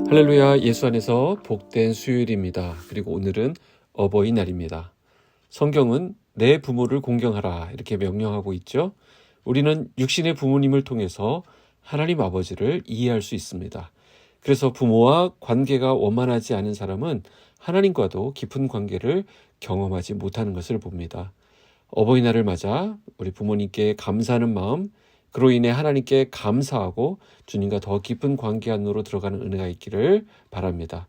할렐루야, 예수 안에서 복된 수요일입니다. 그리고 오늘은 어버이날입니다. 성경은 내 부모를 공경하라 이렇게 명령하고 있죠. 우리는 육신의 부모님을 통해서 하나님 아버지를 이해할 수 있습니다. 그래서 부모와 관계가 원만하지 않은 사람은 하나님과도 깊은 관계를 경험하지 못하는 것을 봅니다. 어버이날을 맞아 우리 부모님께 감사하는 마음, 그로 인해 하나님께 감사하고 주님과 더 깊은 관계 안으로 들어가는 은혜가 있기를 바랍니다.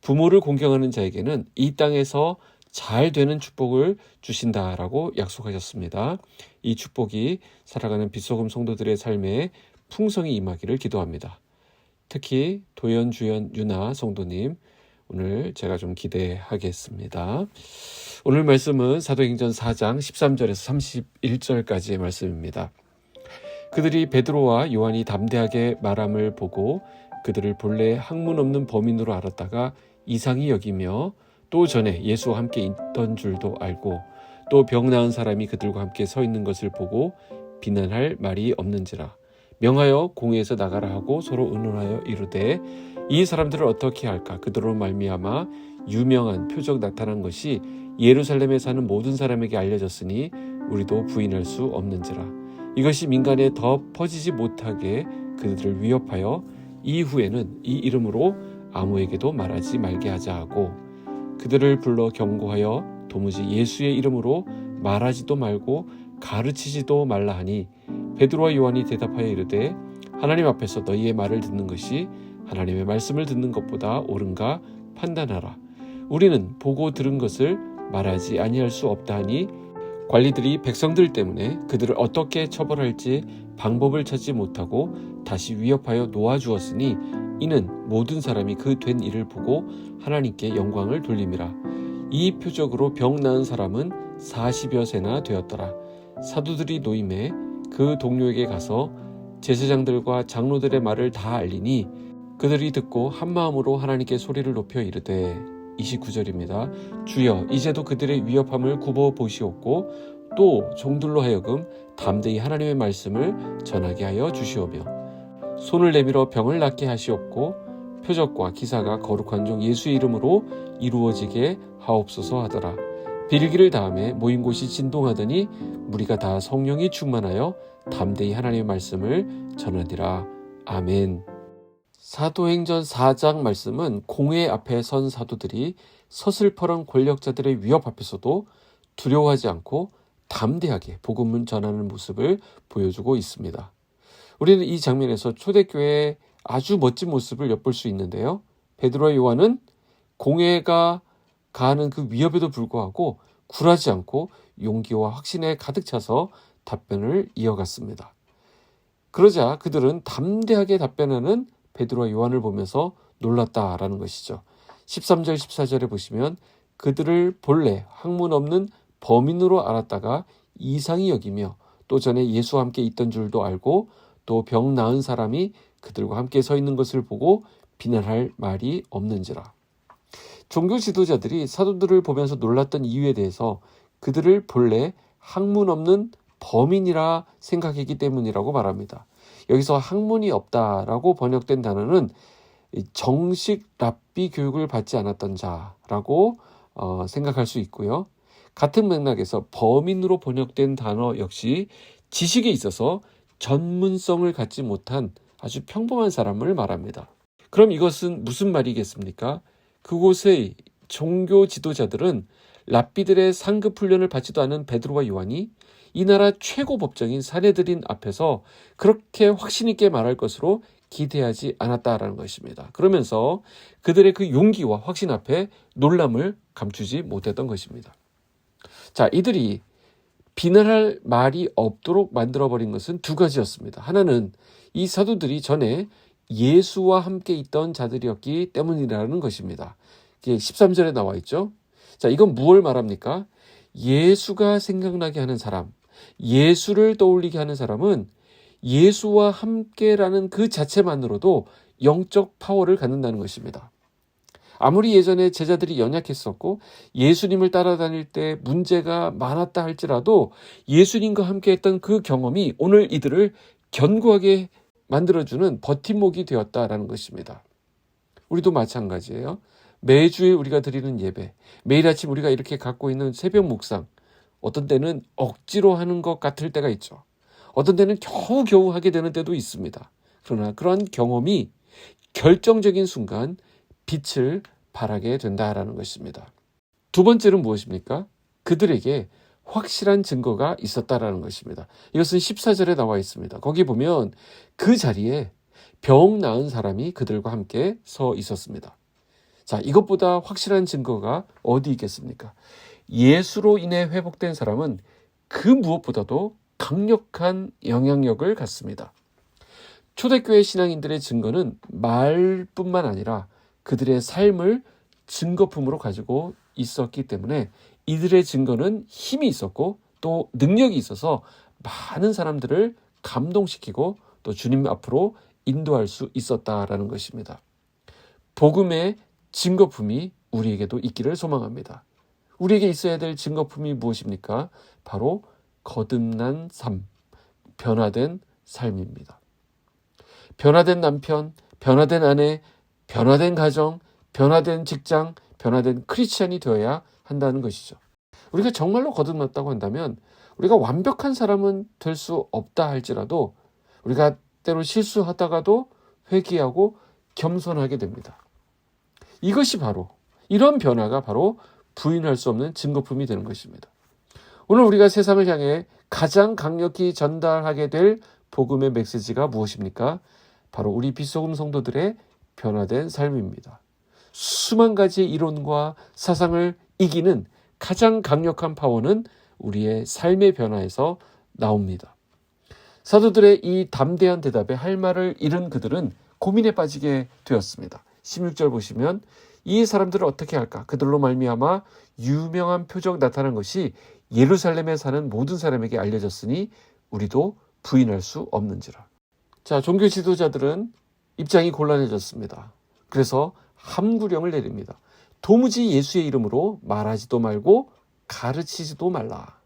부모를 공경하는 자에게는 이 땅에서 잘 되는 축복을 주신다라고 약속하셨습니다. 이 축복이 살아가는 빛소금 성도들의 삶에 풍성히 임하기를 기도합니다. 특히 도연, 주연, 유나 성도님, 오늘 제가 좀 기대하겠습니다. 오늘 말씀은 사도행전 4장 13절에서 31절까지의 말씀입니다. 그들이 베드로와 요한이 담대하게 말함을 보고 그들을 본래 학문 없는 범인으로 알았다가 이상히 여기며 또 전에 예수와 함께 있던 줄도 알고 또 병 나은 사람이 그들과 함께 서 있는 것을 보고 비난할 말이 없는지라 명하여 공회에서 나가라 하고 서로 의논하여 이르되 이 사람들을 어떻게 할까? 그들로 말미암아 유명한 표적 나타난 것이 예루살렘에 사는 모든 사람에게 알려졌으니 우리도 부인할 수 없는지라. 이것이 민간에 더 퍼지지 못하게 그들을 위협하여 이후에는 이 이름으로 아무에게도 말하지 말게 하자 하고 그들을 불러 경고하여 도무지 예수의 이름으로 말하지도 말고 가르치지도 말라 하니 베드로와 요한이 대답하여 이르되 하나님 앞에서 너희의 말을 듣는 것이 하나님의 말씀을 듣는 것보다 옳은가 판단하라. 우리는 보고 들은 것을 말하지 아니할 수 없다 하니 관리들이 백성들 때문에 그들을 어떻게 처벌할지 방법을 찾지 못하고 다시 위협하여 놓아주었으니 이는 모든 사람이 그 된 일을 보고 하나님께 영광을 돌림이라. 이 표적으로 병 나은 사람은 40여 세나 되었더라. 사도들이 노임에 그 동료에게 가서 제사장들과 장로들의 말을 다 알리니 그들이 듣고 한마음으로 하나님께 소리를 높여 이르되 29절입니다. 주여 이제도 그들의 위협함을 굽어 보시옵고 또 종들로 하여금 담대히 하나님의 말씀을 전하게 하여 주시오며 손을 내밀어 병을 낫게 하시옵고 표적과 기사가 거룩한 종 예수의 이름으로 이루어지게 하옵소서 하더라. 빌기를 다음에 모인 곳이 진동하더니 무리가 다 성령이 충만하여 담대히 하나님의 말씀을 전하니라. 아멘. 사도행전 4장 말씀은 공회 앞에 선 사도들이 서슬퍼런 권력자들의 위협 앞에서도 두려워하지 않고 담대하게 복음을 전하는 모습을 보여주고 있습니다. 우리는 이 장면에서 초대교회의 아주 멋진 모습을 엿볼 수 있는데요. 베드로와 요한은 공회가 가하는 그 위협에도 불구하고 굴하지 않고 용기와 확신에 가득 차서 답변을 이어갔습니다. 그러자 그들은 담대하게 답변하는 베드로와 요한을 보면서 놀랐다라는 것이죠. 13절 14절에 보시면 그들을 본래 학문 없는 범인으로 알았다가 이상히 여기며 또 전에 예수와 함께 있던 줄도 알고 또 병 나은 사람이 그들과 함께 서 있는 것을 보고 비난할 말이 없는지라. 종교 지도자들이 사도들을 보면서 놀랐던 이유에 대해서 그들을 본래 학문 없는 범인이라 생각했기 때문이라고 말합니다. 여기서 학문이 없다라고 번역된 단어는 정식 랍비 교육을 받지 않았던 자라고 생각할 수 있고요. 같은 맥락에서 범인으로 번역된 단어 역시 지식에 있어서 전문성을 갖지 못한 아주 평범한 사람을 말합니다. 그럼 이것은 무슨 말이겠습니까? 그곳의 종교 지도자들은 랍비들의 상급 훈련을 받지도 않은 베드로와 요한이 이 나라 최고 법정인 산헤드린 앞에서 그렇게 확신 있게 말할 것으로 기대하지 않았다라는 것입니다. 그러면서 그들의 그 용기와 확신 앞에 놀람을 감추지 못했던 것입니다. 자, 이들이 비난할 말이 없도록 만들어버린 것은 두 가지였습니다. 하나는 이 사도들이 전에 예수와 함께 있던 자들이었기 때문이라는 것입니다. 이게 13절에 나와 있죠. 자, 이건 무엇을 말합니까? 예수가 생각나게 하는 사람, 예수를 떠올리게 하는 사람은 예수와 함께라는 그 자체만으로도 영적 파워를 갖는다는 것입니다. 아무리 예전에 제자들이 연약했었고 예수님을 따라다닐 때 문제가 많았다 할지라도 예수님과 함께했던 그 경험이 오늘 이들을 견고하게 만들어주는 버팀목이 되었다라는 것입니다. 우리도 마찬가지예요. 매주에 우리가 드리는 예배, 매일 아침 우리가 이렇게 갖고 있는 새벽 묵상, 어떤 때는 억지로 하는 것 같을 때가 있죠. 어떤 때는 겨우겨우 하게 되는 때도 있습니다. 그러나 그러한 경험이 결정적인 순간 빛을 발하게 된다라는 것입니다. 두 번째는 무엇입니까? 그들에게 확실한 증거가 있었다라는 것입니다. 이것은 14절에 나와 있습니다. 거기 보면 그 자리에 병 나은 사람이 그들과 함께 서 있었습니다. 자, 이것보다 확실한 증거가 어디 있겠습니까? 예수로 인해 회복된 사람은 그 무엇보다도 강력한 영향력을 갖습니다. 초대교회 신앙인들의 증거는 말뿐만 아니라 그들의 삶을 증거품으로 가지고 있었기 때문에 이들의 증거는 힘이 있었고 또 능력이 있어서 많은 사람들을 감동시키고 또 주님 앞으로 인도할 수 있었다라는 것입니다. 복음의 증거품이 우리에게도 있기를 소망합니다. 우리에게 있어야 될 증거품이 무엇입니까? 바로 거듭난 삶, 변화된 삶입니다. 변화된 남편, 변화된 아내, 변화된 가정, 변화된 직장, 변화된 크리스찬이 되어야 한다는 것이죠. 우리가 정말로 거듭났다고 한다면 우리가 완벽한 사람은 될 수 없다 할지라도 우리가 때로 실수하다가도 회개하고 겸손하게 됩니다. 이것이 바로 이런 변화가 바로 부인할 수 없는 증거품이 되는 것입니다. 오늘 우리가 세상을 향해 가장 강력히 전달하게 될 복음의 메시지가 무엇입니까? 바로 우리 빛소금 성도들의 변화된 삶입니다. 수만 가지 이론과 사상을 이기는 가장 강력한 파워는 우리의 삶의 변화에서 나옵니다. 사도들의 이 담대한 대답에 할 말을 잃은 그들은 고민에 빠지게 되었습니다. 16절 보시면 이 사람들을 어떻게 할까? 그들로 말미암아 유명한 표적 나타난 것이 예루살렘에 사는 모든 사람에게 알려졌으니 우리도 부인할 수 없는지라. 자, 종교 지도자들은 입장이 곤란해졌습니다. 그래서 함구령을 내립니다. 도무지 예수의 이름으로 말하지도 말고 가르치지도 말라.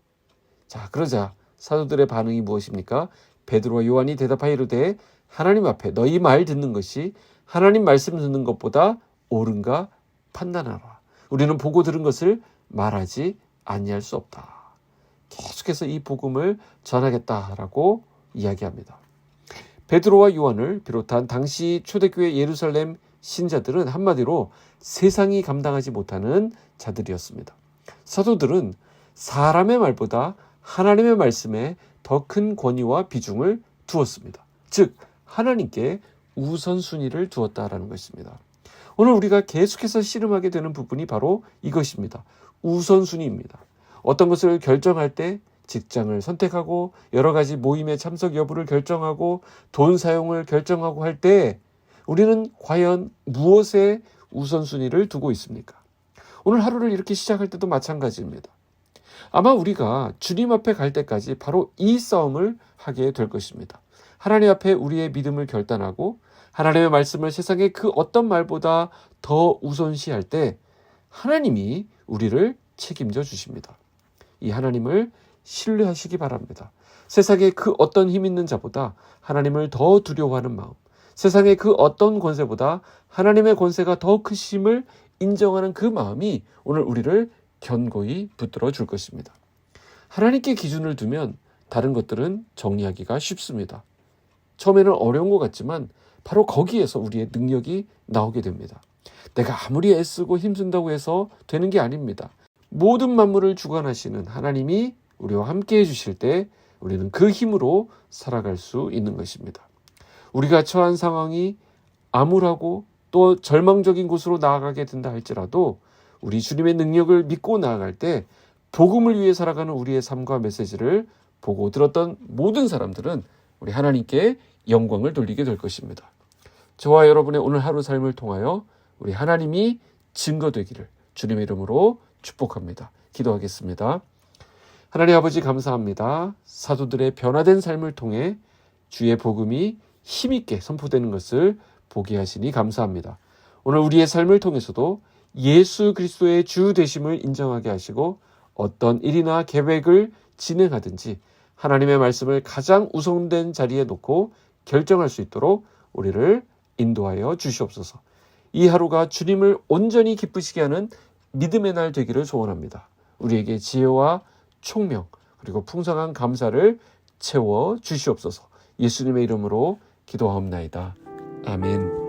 자, 그러자 사도들의 반응이 무엇입니까? 베드로와 요한이 대답하여 이르되 하나님 앞에 너희 말 듣는 것이 하나님 말씀 듣는 것보다 옳은가 판단하라. 우리는 보고 들은 것을 말하지 아니할 수 없다. 계속해서 이 복음을 전하겠다라고 이야기합니다. 베드로와 요한을 비롯한 당시 초대교회 예루살렘 신자들은 한마디로 세상이 감당하지 못하는 자들이었습니다. 사도들은 사람의 말보다 하나님의 말씀에 더 큰 권위와 비중을 두었습니다. 즉 하나님께 우선순위를 두었다라는 것입니다. 오늘 우리가 계속해서 씨름하게 되는 부분이 바로 이것입니다. 우선순위입니다. 어떤 것을 결정할 때 직장을 선택하고 여러 가지 모임에 참석 여부를 결정하고 돈 사용을 결정하고 할 때 우리는 과연 무엇에 우선순위를 두고 있습니까? 오늘 하루를 이렇게 시작할 때도 마찬가지입니다. 아마 우리가 주님 앞에 갈 때까지 바로 이 싸움을 하게 될 것입니다. 하나님 앞에 우리의 믿음을 결단하고 하나님의 말씀을 세상의 그 어떤 말보다 더 우선시할 때 하나님이 우리를 책임져 주십니다. 이 하나님을 신뢰하시기 바랍니다. 세상의 그 어떤 힘 있는 자보다 하나님을 더 두려워하는 마음, 세상의 그 어떤 권세보다 하나님의 권세가 더 크심을 인정하는 그 마음이 오늘 우리를 견고히 붙들어 줄 것입니다. 하나님께 기준을 두면 다른 것들은 정리하기가 쉽습니다. 처음에는 어려운 것 같지만 바로 거기에서 우리의 능력이 나오게 됩니다. 내가 아무리 애쓰고 힘쓴다고 해서 되는 게 아닙니다. 모든 만물을 주관하시는 하나님이 우리와 함께 해주실 때 우리는 그 힘으로 살아갈 수 있는 것입니다. 우리가 처한 상황이 암울하고 또 절망적인 곳으로 나아가게 된다 할지라도 우리 주님의 능력을 믿고 나아갈 때 복음을 위해 살아가는 우리의 삶과 메시지를 보고 들었던 모든 사람들은 우리 하나님께 영광을 돌리게 될 것입니다. 저와 여러분의 오늘 하루 삶을 통하여 우리 하나님이 증거되기를 주님의 이름으로 축복합니다. 기도하겠습니다. 하나님 아버지 감사합니다. 사도들의 변화된 삶을 통해 주의 복음이 힘있게 선포되는 것을 보게 하시니 감사합니다. 오늘 우리의 삶을 통해서도 예수 그리스도의 주 되심을 인정하게 하시고 어떤 일이나 계획을 진행하든지 하나님의 말씀을 가장 우선된 자리에 놓고 결정할 수 있도록 우리를 인도하여 주시옵소서. 이 하루가 주님을 온전히 기쁘시게 하는 믿음의 날 되기를 소원합니다. 우리에게 지혜와 총명 그리고 풍성한 감사를 채워 주시옵소서. 예수님의 이름으로 기도하옵나이다. 아멘.